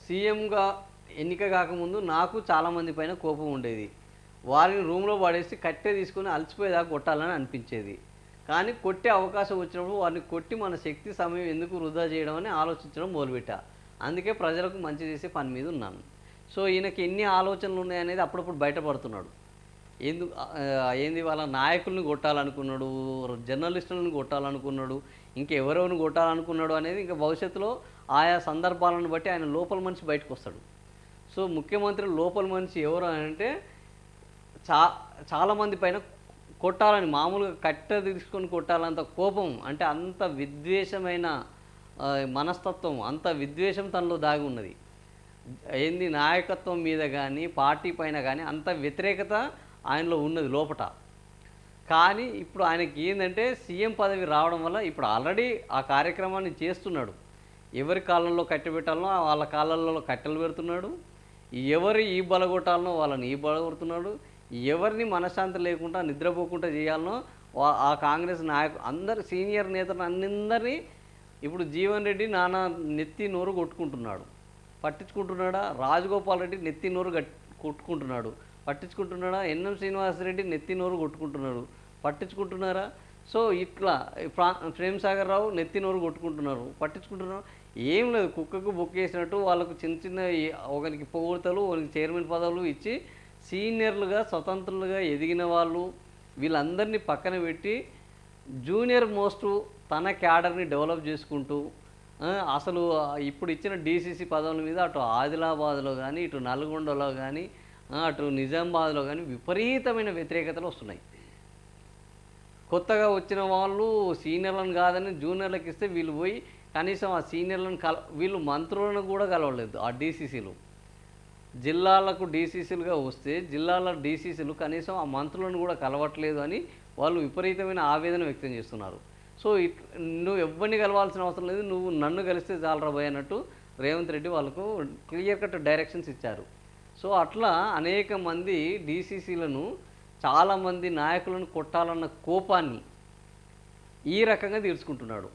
సీఎంగా ఎన్నిక కాకముందు నాకు చాలామంది పైన కోపం ఉండేది. వారిని రూమ్‌లో పడేసి కట్టె తీసుకొని అలసిపోయేదాకా కొట్టాలని అనిపించేది. కానీ కొట్టే అవకాశం వచ్చినప్పుడు వారిని కొట్టి మన శక్తి, సమయం ఎందుకు వృధా చేయడం అని ఆలోచించడం మొదలుపెట్టా. అందుకే ప్రజలకు మంచి చేసే పని మీద ఉన్నాను. సో, ఈయనకి ఎన్ని ఆలోచనలు ఉన్నాయనేది అప్పుడప్పుడు బయటపడుతున్నాడు. ఏంది వాళ్ళ నాయకుల్ని కొట్టాలనుకున్నాడు, జర్నలిస్టులను కొట్టాలనుకున్నాడు, ఇంకెవరెవరిని కొట్టాలనుకున్నాడు అనేది ఇంకా భవిష్యత్తులో ఆయా సందర్భాలను బట్టి ఆయన లోపల మనిషి బయటకొస్తాడు. సో, ముఖ్యమంత్రి లోపల మనిషి ఎవరు అనంటే చా చాలామంది పైన కొట్టాలని మామూలుగా కట్టె తీసుకొని కొట్టాలంత కోపం అంటే అంత విద్వేషమైన మనస్తత్వం, అంత విద్వేషం తనలో దాగి ఉన్నది. ఏంది నాయకత్వం మీద గానీ, పార్టీ పైన గానీ అంత వ్యతిరేకత ఆయనలో ఉన్నది లోపట. కానీ ఇప్పుడు ఆయనకి ఏందంటే సీఎం పదవి రావడం వల్ల ఇప్పుడు ఆల్రెడీ ఆ కార్యక్రమాన్ని చేస్తున్నాడు. ఎవరి కాళ్ళల్లో కట్టెబెట్టాలనో వాళ్ళ కాళ్ళల్లో కట్టెలు పెడుతున్నాడు. ఎవరు ఈ బలగొట్టాలనో వాళ్ళని ఈ బలగొడుతున్నాడు. ఎవరిని మనశ్శాంతి లేకుండా నిద్రపోకుండా చేయాలనో ఆ కాంగ్రెస్ అందరు సీనియర్ నేతలు అందరినీ ఇప్పుడు జీవన్ రెడ్డి నానా నెత్తి నోరు కొట్టుకుంటున్నాడు. పట్టించుకుంటున్నాడా? రాజగోపాల్ రెడ్డి నెత్తి నోరు కొట్టుకుంటున్నాడు. పట్టించుకుంటున్నాడా? ఎన్ఎం శ్రీనివాసరెడ్డి నెత్తి నోరు కొట్టుకుంటున్నాడు. పట్టించుకుంటున్నారా? సో ఇట్లా ప్రేమ్ సాగర్ రావు నెత్తి నోరు కొట్టుకుంటున్నారు. పట్టించుకుంటున్నారు ఏం లేదు. కుక్కకు బొక్కేసినట్టు వాళ్ళకు చిన్న చిన్న ఒకరికి పొగడ్తలు, ఒకరికి చైర్మన్ పదవులు ఇచ్చి సీనియర్లుగా స్వతంత్రులుగా ఎదిగిన వాళ్ళు వీళ్ళందరినీ పక్కన పెట్టి జూనియర్ మోస్ట్ తన క్యాడర్ని డెవలప్ చేసుకుంటూ అసలు ఇప్పుడు ఇచ్చిన డీసీసీ పదవుల మీద అటు ఆదిలాబాద్లో కానీ, ఇటు నల్గొండలో కానీ, అటు నిజామాబాద్లో కానీ విపరీతమైన వ్యతిరేకతలు వస్తున్నాయి. కొత్తగా వచ్చిన వాళ్ళు సీనియర్లను కాదని జూనియర్లకు ఇస్తే వీళ్ళు పోయి కనీసం ఆ సీనియర్లను వీళ్ళు మంత్రులను కూడా కలవలేదు. ఆ డీసీసీలు జిల్లాలకు డీసీసీలుగా వస్తే జిల్లాల డీసీసీలు కనీసం ఆ మంత్రులను కూడా కలవట్లేదు అని వాళ్ళు విపరీతమైన ఆవేదన వ్యక్తం చేస్తున్నారు. సో నువ్వు ఎవరిని కలవాల్సిన అవసరం లేదు, నువ్వు నన్ను కలిస్తే చాలరా భయ్ అన్నట్టు రేవంత్ రెడ్డి వాళ్ళకు క్లియర్ కట్ డైరెక్షన్స్ ఇచ్చారు. సో అట్లా అనేక మంది డీసీసీలను చాలామంది నాయకులను కొట్టాలన్న కోపాన్ని ఈ రకంగా తీర్చుకుంటున్నాడు.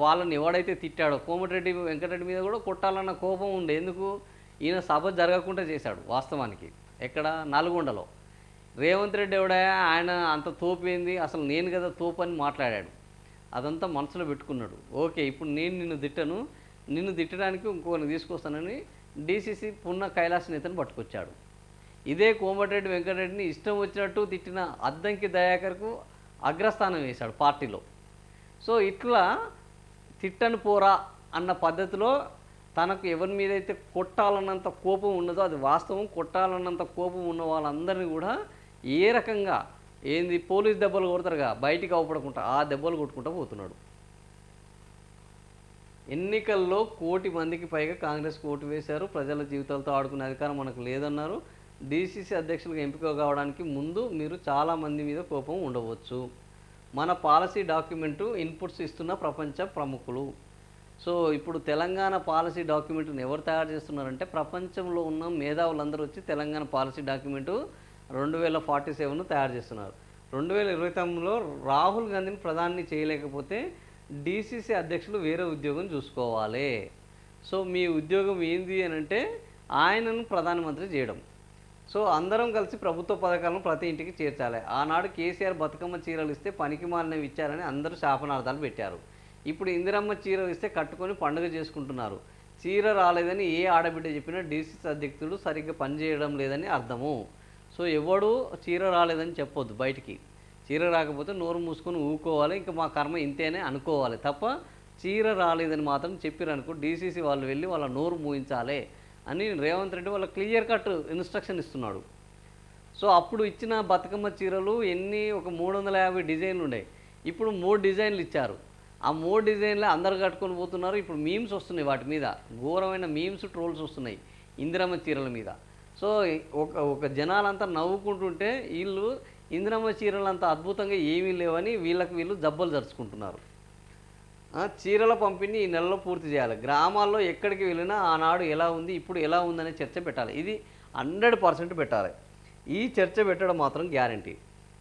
వాళ్ళని ఎవడైతే తిట్టాడో కోమటిరెడ్డి వెంకటరెడ్డి మీద కూడా కొట్టాలన్న కోపం ఉండే. ఎందుకు? ఈయన సభ జరగకుండా చేశాడు వాస్తవానికి. ఎక్కడ? నల్గొండలో. రేవంత్ రెడ్డి ఎవడా ఆయన అంత తోపేంది, అసలు నేను కదా తోపు అని మాట్లాడాడు. అదంతా మనసులో పెట్టుకున్నాడు. ఓకే, ఇప్పుడు నేను నిన్ను తిట్టడానికి ఇంకొకరిని తీసుకొస్తానని డీసీసీ పున్న కైలాస్ నేతను పట్టుకొచ్చాడు. ఇదే కోమటిరెడ్డి వెంకటరెడ్డిని ఇష్టం వచ్చినట్టు తిట్టిన అద్దంకి దయాకర్కు అగ్రస్థానం వేశాడు పార్టీలో. సో ఇట్లా తిట్టను పోరా అన్న పద్ధతిలో తనకు ఎవరి మీద అయితే కొట్టాలన్నంత కోపం ఉన్నదో అది వాస్తవం. కొట్టాలన్నంత కోపం ఉన్న వాళ్ళందరినీ కూడా ఏ రకంగా పోలీస్ దెబ్బలు కొడతారుగా బయటికి అవపడకుండా ఆ దెబ్బలు కొట్టుకుంటూ పోతున్నాడు. ఎన్నికల్లో 1 కోటి మందికి పైగా కాంగ్రెస్కి ఓటు వేశారు. ప్రజల జీవితాలతో ఆడుకునే అధికారం మనకు లేదన్నారు. డీసీసీ అధ్యక్షులుగా ఎంపిక కావడానికి ముందు మీరు చాలామంది మీద కోపం ఉండవచ్చు. మన పాలసీ డాక్యుమెంటు ఇన్పుట్స్ ఇస్తున్న ప్రపంచ ప్రముఖులు. సో ఇప్పుడు తెలంగాణ పాలసీ డాక్యుమెంట్ని ఎవరు తయారు చేస్తున్నారంటే ప్రపంచంలో ఉన్న మేధావులందరూ వచ్చి తెలంగాణ పాలసీ డాక్యుమెంటు 2047ను తయారు చేస్తున్నారు. 2029లో రాహుల్ గాంధీని ప్రధాని చేయలేకపోతే డీసీసీ అధ్యక్షులు వేరే ఉద్యోగం చూసుకోవాలి. సో మీ ఉద్యోగం ఏంది అని అంటే ఆయనను ప్రధానమంత్రి చేయడం. సో అందరం కలిసి ప్రభుత్వ పథకాలను ప్రతి ఇంటికి చేర్చాలి. ఆనాడు కేసీఆర్ బతుకమ్మ చీరలు ఇస్తే పనికి మాలినవి ఇచ్చారని అందరూ శాపనార్థాలు పెట్టారు. ఇప్పుడు ఇందిరమ్మ చీరలు ఇస్తే కట్టుకొని పండుగ చేసుకుంటున్నారు. చీర రాలేదని ఏ ఆడబిడ్డ చెప్పినా డీసీసీ అధ్యక్షుడు సరిగ్గా పనిచేయడం లేదని అర్థము. సో ఎవడు చీర రాలేదని చెప్పొద్దు బయటికి. చీర రాకపోతే నోరు మూసుకొని ఊకోవాలి, ఇంకా మా కర్మ ఇంతేనే అనుకోవాలి తప్ప చీర రాలేదని మాత్రం చెప్పిరనుకో డీసీసీ వాళ్ళు వెళ్ళి వాళ్ళ నోరు మూయించాలి అని రేవంత్ రెడ్డి వాళ్ళ క్లియర్ కట్ ఇన్స్ట్రక్షన్ ఇస్తున్నాడు. సో అప్పుడు ఇచ్చిన బతుకమ్మ చీరలు ఒక 350 డిజైన్లు ఉన్నాయి. ఇప్పుడు 3 డిజైన్లు ఇచ్చారు. ఆ 3 డిజైన్లే అందరు కట్టుకొని పోతున్నారు. ఇప్పుడు మీమ్స్ వస్తున్నాయి, వాటి మీద ఘోరమైన మీమ్స్ ట్రోల్స్ వస్తున్నాయి ఇందిరమ్మ చీరల మీద. సో ఒక జనాలంతా నవ్వుకుంటుంటే వీళ్ళు ఇందిరమ్మ చీరలు అంత అద్భుతంగా ఏమీ లేవని వీళ్ళు జబ్బలు జరుచుకుంటున్నారు. చీరల పంపిణీ ఈ నెలలో పూర్తి చేయాలి. గ్రామాల్లో ఎక్కడికి వెళ్ళినా ఆనాడు ఎలా ఉంది ఇప్పుడు ఎలా ఉందనే చర్చ పెట్టాలి. ఇది 100% పెట్టాలి. ఈ చర్చ పెట్టడం మాత్రం గ్యారంటీ.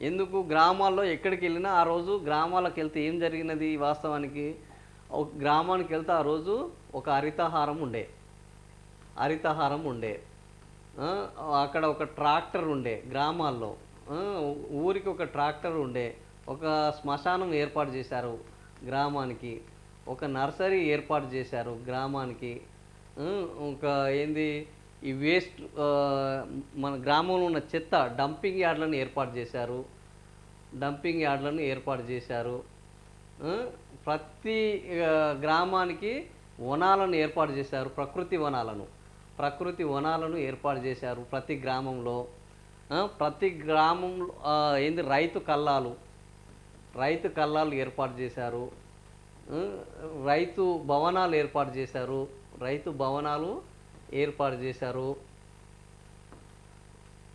ఎందుకు? గ్రామాల్లో ఎక్కడికి వెళ్ళినా ఆ రోజు గ్రామాలకు వెళ్తే ఏం జరిగినది వాస్తవానికి? ఒక గ్రామానికి వెళ్తే ఆ రోజు ఒక హరితహారం ఉండే. హరితహారం ఉండే. ఆ, అక్కడ ఒక ట్రాక్టర్ ఉండే గ్రామాల్లో. ఆ, ఊరికి ఒక ట్రాక్టర్ ఉండే. ఒక శ్మశానం ఏర్పాటు చేశారు గ్రామానికి. ఒక నర్సరీ ఏర్పాటు చేశారు గ్రామానికి. ఒక ఏంది ఈ వేస్ట్, మన గ్రామంలో ఉన్న చెత్త డంపింగ్ యార్డ్లను ఏర్పాటు చేశారు. డంపింగ్ యార్డ్లను ఏర్పాటు చేశారు. ఆ, ప్రతి గ్రామానికి వనాలను ఏర్పాటు చేశారు. ప్రకృతి వనాలను ఏర్పాటు చేశారు ప్రతి గ్రామంలో. ప్రతి గ్రామంలో ఏంది రైతు కల్లాలు ఏర్పాటు చేశారు. ఆ, రైతు భవనాలు ఏర్పాటు చేశారు. రైతు భవనాలు ఏర్పాటు చేశారు.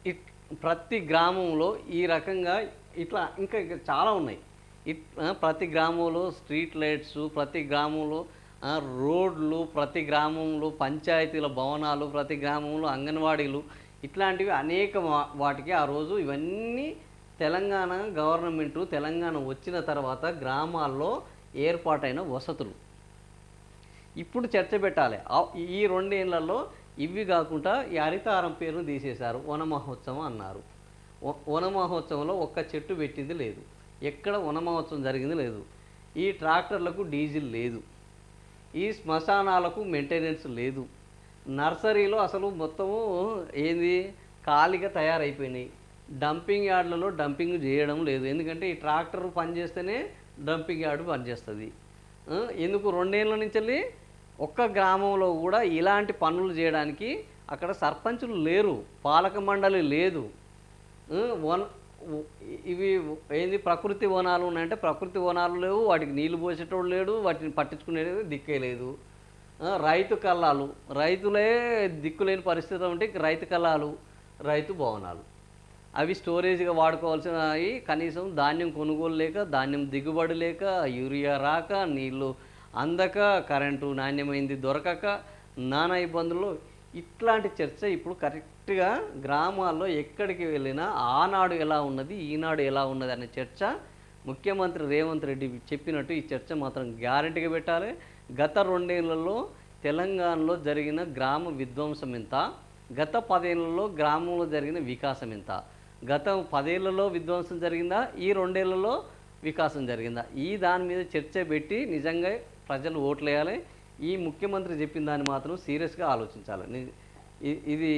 ఇట్ ప్రతి గ్రామంలో ఈ రకంగా ఇట్లా ఇంకా ఇంకా చాలా ఉన్నాయి. ప్రతి గ్రామంలో స్ట్రీట్ లైట్స్, ప్రతి గ్రామంలో రోడ్లు, ప్రతి గ్రామంలో పంచాయతీల భవనాలు, ప్రతి గ్రామంలో అంగన్వాడీలు, ఇట్లాంటివి అనేక వాటికి ఆ రోజు ఇవన్నీ తెలంగాణ గవర్నమెంటు తెలంగాణ వచ్చిన తర్వాత గ్రామాల్లో ఏర్పాటైన వసతులు. ఇప్పుడు చర్చ పెట్టాలి. ఈ 2 ఏళ్లలో ఇవి కాకుండా ఈ హరితహారం పేరును తీసేశారు. వన మహోత్సవం అన్నారు. వన మహోత్సవంలో ఒక్క చెట్టు పెట్టింది లేదు. ఎక్కడ వన మహోత్సవం జరిగింది లేదు. ఈ ట్రాక్టర్లకు డీజిల్ లేదు. ఈ శ్మశానాలకు మెయింటెనెన్స్ లేదు. నర్సరీలో అసలు మొత్తము ఏంది ఖాళీగా తయారైపోయినాయి. డంపింగ్ యార్డ్లలో డంపింగ్ చేయడం లేదు. ఎందుకంటే ఈ ట్రాక్టర్ పనిచేస్తేనే డంపింగ్ యార్డు పనిచేస్తుంది. ఎందుకు 2 ఏళ్ళ నుంచి ఒక్క గ్రామంలో కూడా ఇలాంటి పనులు చేయడానికి అక్కడ సర్పంచులు లేరు, పాలక మండలి లేదు. వన ఇవి ఏంది ప్రకృతి వనాలు ఉన్నాయంటే ప్రకృతి వనాలు లేవు, వాటికి నీళ్లు పోసేటోడు లేడు, వాటిని పట్టించుకునేది దిక్కే లేదు. రైతు కల్లాలు, రైతులే దిక్కులేని పరిస్థితి ఉంటే రైతు కల్లాలు, రైతు భవనాలు అవి స్టోరేజ్గా వాడుకోవాల్సినవి. కనీసం ధాన్యం కొనుగోలు లేక, ధాన్యం దిగుబడి లేక, యూరియా రాక, నీళ్ళు అందక, కరెంటు నాణ్యమైంది దొరకక, నానా ఇబ్బందులు. ఇట్లాంటి చర్చ ఇప్పుడు కరెక్ట్గా గ్రామాల్లో ఎక్కడికి వెళ్ళినా ఆనాడు ఎలా ఉన్నది, ఈనాడు ఎలా ఉన్నది అనే చర్చ ముఖ్యమంత్రి రేవంత్ రెడ్డి చెప్పినట్టు ఈ చర్చ మాత్రం గ్యారెంటీగా పెట్టాలి. గత 2 ఏళ్లలో తెలంగాణలో జరిగిన గ్రామ విధ్వంసం ఎంత, గత 10 ఏళ్లలో గ్రామంలో జరిగిన వికాసం ఎంత, గత 10 ఏళ్లలో విధ్వంసం జరిగిందా, ఈ 2 ఏళ్లలో వికాసం జరిగిందా, ఈ దాని మీద చర్చ పెట్టి నిజంగా ప్రజలు ఓట్లేయాలి. ఈ ముఖ్యమంత్రి చెప్పిన దాన్ని మాత్రం సీరియస్గా ఆలోచించాలి. ఇది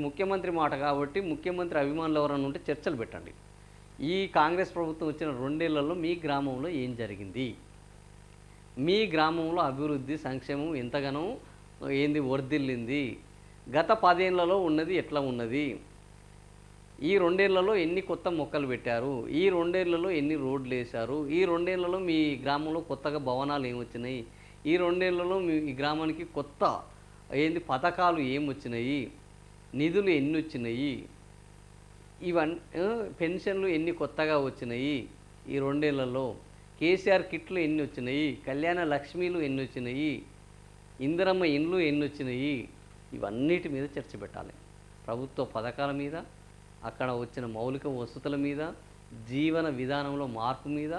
ముఖ్యమంత్రి మాట కాబట్టి ముఖ్యమంత్రి అభిమానులు ఎవరైనా ఉంటే చర్చలు పెట్టండి. ఈ కాంగ్రెస్ ప్రభుత్వం వచ్చిన 2 ఏళ్లలో మీ గ్రామంలో ఏం జరిగింది, మీ గ్రామంలో అభివృద్ధి సంక్షేమం ఎంతగానో ఏంది వర్ధిల్లింది, గత 10 ఏళ్లలో ఉన్నది ఎట్లా ఉన్నది, ఈ 2 ఏళ్లలో ఎన్ని కొత్త మొక్కలు పెట్టారు, ఈ 2 ఏళ్లలో ఎన్ని రోడ్లు వేశారు, ఈ 2 ఏళ్లలో మీ గ్రామంలో కొత్తగా భవనాలు ఏమొచ్చినాయి, ఈ 2 ఏళ్లలో మీ గ్రామానికి కొత్త ఏంది పథకాలు ఏమొచ్చినాయి, నిధులు ఎన్ని వచ్చినాయి, ఇవన్నీ పెన్షన్లు ఎన్ని కొత్తగా వచ్చినాయి, ఈ 2 ఏళ్లలో కేసీఆర్ కిట్లు ఎన్ని వచ్చినాయి, కళ్యాణ లక్ష్మీలు ఎన్ని వచ్చినాయి, ఇందిరమ్మ ఇండ్లు ఎన్ని వచ్చినాయి, ఇవన్నిటి మీద చర్చ పెట్టాలి. ప్రభుత్వ పథకాల మీద, అక్కడ వచ్చిన మౌలిక వసతుల మీద, జీవన విధానంలో మార్పు మీద,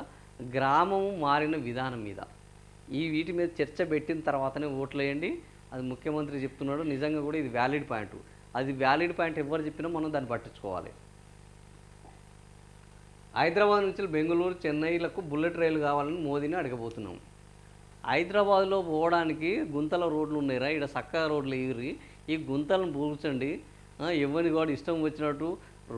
గ్రామము మారిన విధానం మీద, వీటి మీద చర్చ పెట్టిన తర్వాతనే ఓట్లు వేయండి. అది ముఖ్యమంత్రి చెప్తున్నాడు, నిజంగా కూడా ఇది వ్యాలిడ్ పాయింట్. అది వ్యాలిడ్ పాయింట్ ఎవరు చెప్పినా మనం దాన్ని పట్టించుకోవాలి. హైదరాబాద్ నుంచి బెంగళూరు, చెన్నైలకు బుల్లెట్ రైలు కావాలని మోదీని అడగబోతున్నాం. హైదరాబాద్లో పోవడానికి గుంతల రోడ్లు ఉన్నాయిరా, ఇక్కడ చక్కగా రోడ్లు ఎగిరి ఈ గుంతలను పూడ్చండి. ఎవరిని కూడా ఇష్టం వచ్చినట్టు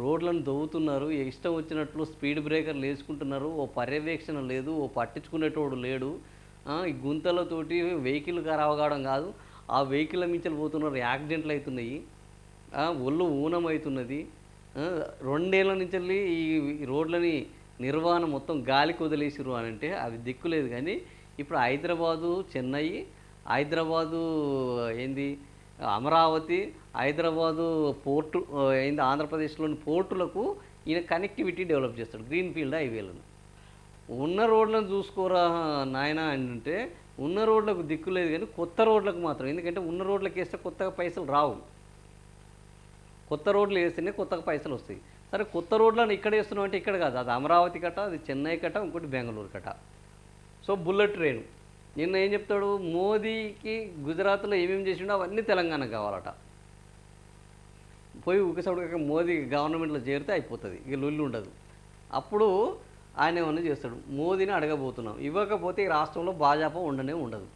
రోడ్లను దవ్వుతున్నారు, ఇష్టం వచ్చినట్లు స్పీడ్ బ్రేకర్లు వేసుకుంటున్నారు, ఓ పర్యవేక్షణ లేదు, ఓ పట్టించుకునేటోడు లేడు. ఈ గుంతలతోటి వెహికల్ ఖరాబ్ కావడం కాదు, ఆ వెహికల్ మించలు పోతున్నారు, యాక్సిడెంట్లు అవుతున్నాయి, ఒళ్ళు ఊనం అవుతున్నది. 2 ఏళ్ల నుంచి ఈ రోడ్లని నిర్వహణ మొత్తం గాలికి వదిలేసిరు అని అంటే అవి దిక్కులేదు. కానీ ఇప్పుడు హైదరాబాదు, చెన్నై, హైదరాబాదు ఏంది అమరావతి, హైదరాబాదు పోర్టు ఏంది ఆంధ్రప్రదేశ్లోని పోర్టులకు ఈయన కనెక్టివిటీ డెవలప్ చేస్తాడు, గ్రీన్ ఫీల్డ్ హైవేలను. ఉన్న రోడ్లను చూసుకోరా నాయన అంటే ఉన్న రోడ్లకు దిక్కు లేదు, కానీ కొత్త రోడ్లకు మాత్రం. ఎందుకంటే ఉన్న రోడ్లకు వేస్తే కొత్తగా పైసలు రావు, కొత్త రోడ్లు వేస్తేనే కొత్తగా పైసలు వస్తాయి. సరే కొత్త రోడ్లను ఇక్కడ వేస్తున్నాం అంటే ఇక్కడ కాదు, అది అమరావతి కట, అది చెన్నై కట, ఇంకోటి బెంగళూరు కట. సో బుల్లెట్ ట్రైన్ నిన్న ఏం చెప్తాడు, మోదీకి గుజరాత్లో ఏమేమి చేసిండో అవన్నీ తెలంగాణకు కావాలట. పోయి ఊకేసరికి మోదీ గవర్నమెంట్లో చేరితే అయిపోతుంది, ఇక లొల్లి ఉండదు. అప్పుడు ఆయన ఏమన్నా చేస్తాడు. మోదీని అడగబోతున్నాం, ఇవ్వకపోతే ఈ రాష్ట్రంలో భాజపా ఉండనే ఉండదు.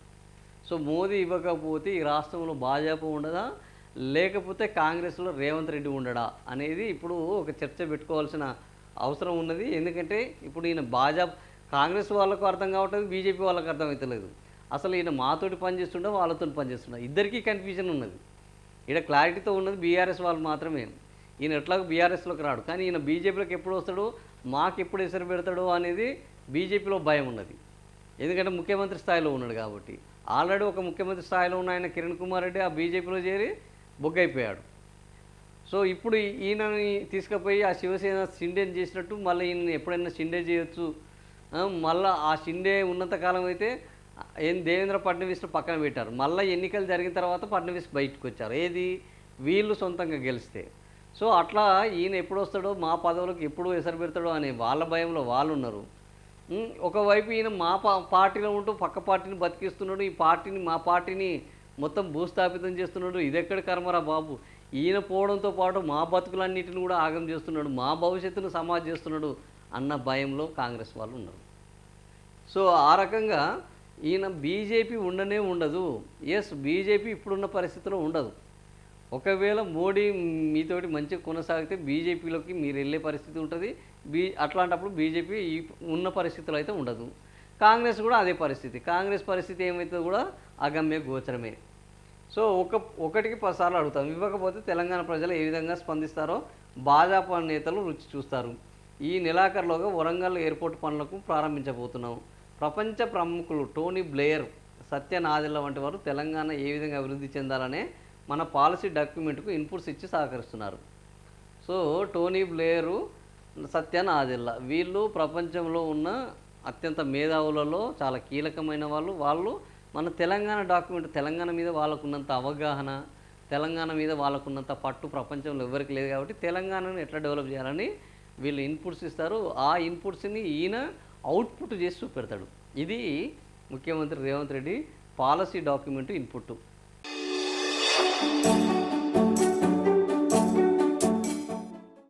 సో మోదీ ఇవ్వకపోతే ఈ రాష్ట్రంలో భాజపా ఉండదా, లేకపోతే కాంగ్రెస్లో రేవంత్ రెడ్డి ఉండడా అనేది ఇప్పుడు ఒక చర్చ పెట్టుకోవాల్సిన అవసరం ఉన్నది. ఎందుకంటే ఇప్పుడు ఈయన కాంగ్రెస్ వాళ్ళకు అర్థం కావట్లేదు, బీజేపీ వాళ్ళకి అర్థం అవుతలేదు. అసలు ఈయన మాతోటి పనిచేస్తుండే వాళ్ళతో పనిచేస్తుండే, ఇద్దరికీ కన్ఫ్యూజన్ ఉన్నది. ఇక్కడ క్లారిటీతో ఉన్నది బీఆర్ఎస్ వాళ్ళు మాత్రమే. ఈయన ఎట్లాగో బీఆర్ఎస్లోకి రాడు, కానీ ఈయన బీజేపీలోకి ఎప్పుడు వస్తాడు, మాకు ఎప్పుడు ఎసరు పెడతాడు అనేది బీజేపీలో భయం ఉన్నది. ఎందుకంటే ముఖ్యమంత్రి స్థాయిలో ఉన్నాడు కాబట్టి. ఆల్రెడీ ఒక ముఖ్యమంత్రి స్థాయిలో ఉన్న ఆయన కిరణ్ కుమార్ రెడ్డి ఆ బీజేపీలో చేరి బొగ్గైపోయాడు. సో ఇప్పుడు ఈయనని తీసుకుపోయి ఆ శివసేన షిండేని చేసినట్టు మళ్ళీ ఈయన ఎప్పుడైనా షిండే చేయొచ్చు. మళ్ళీ ఆ షిండే ఉన్నంతకాలం అయితే దేవేంద్ర ఫడ్నవీస్ను పక్కన పెట్టారు. మళ్ళీ ఎన్నికలు జరిగిన తర్వాత ఫడ్నవీస్ బయటకు వచ్చారు, ఏది వీళ్ళు సొంతంగా గెలిస్తే. సో అట్లా ఈయన ఎప్పుడు వస్తాడో, మా పదవులకు ఎప్పుడు ఎసరు పెడతాడో అనే వాళ్ళ భయంలో వాళ్ళు ఉన్నారు. ఒకవైపు ఈయన మా పార్టీలో ఉంటూ పక్క పార్టీని బతికిస్తున్నాడు, ఈ పార్టీని మా పార్టీని మొత్తం భూస్థాపితం చేస్తున్నాడు. ఇదెక్కడ కర్మరా బాబు, ఈయన పోవడంతో పాటు మా బతుకులన్నిటిని కూడా ఆగం చేస్తున్నాడు, మా భవిష్యత్తును సమాజ్ చేస్తున్నాడు అన్న భయంలో కాంగ్రెస్ వాళ్ళు ఉన్నారు. సో ఆ రకంగా ఈయన బీజేపీ ఉండనే ఉండదు. ఎస్, బీజేపీ ఇప్పుడున్న పరిస్థితిలో ఉండదు. ఒకవేళ మోడీ మీతోటి మంచిగా కొనసాగితే బీజేపీలోకి మీరు వెళ్ళే పరిస్థితి ఉంటుంది. అట్లాంటప్పుడు బీజేపీ ఉన్న పరిస్థితులు అయితే ఉండదు. కాంగ్రెస్ కూడా అదే పరిస్థితి. కాంగ్రెస్ పరిస్థితి ఏమైతే కూడా అగమ్య గోచరమే. సో ఒకటికి 10 సార్లు అడుగుతాం, ఇవ్వకపోతే తెలంగాణ ప్రజలు ఏ విధంగా స్పందిస్తారో భాజపా నేతలు రుచి చూస్తారు. ఈ నెలాఖరులోగా వరంగల్ ఎయిర్పోర్ట్ పనులకు ప్రారంభించబోతున్నాం. ప్రపంచ ప్రముఖులు టోనీ బ్లేయర్, సత్య నాదెళ్ల వంటి వారు తెలంగాణ ఏ విధంగా అభివృద్ధి చెందాలనే మన పాలసీ డాక్యుమెంట్కు ఇన్పుట్స్ ఇచ్చి సహకరిస్తున్నారు. సో టోనీ బ్లేయరు, సత్య నాదెళ్ల వీళ్ళు ప్రపంచంలో ఉన్న అత్యంత మేధావులలో చాలా కీలకమైన వాళ్ళు మన తెలంగాణ డాక్యుమెంట్, తెలంగాణ మీద వాళ్ళకున్నంత అవగాహన, తెలంగాణ మీద వాళ్ళకున్నంత పట్టు ప్రపంచంలో ఎవరికి లేదు. కాబట్టి తెలంగాణను ఎట్లా డెవలప్ చేయాలని వీళ్ళు ఇన్పుట్స్ ఇస్తారు. ఆ ఇన్పుట్స్ని ఈయన అవుట్పుట్ చేసి చూపెడతాడు. ఇది ముఖ్యమంత్రి Revanth Reddy policy document input.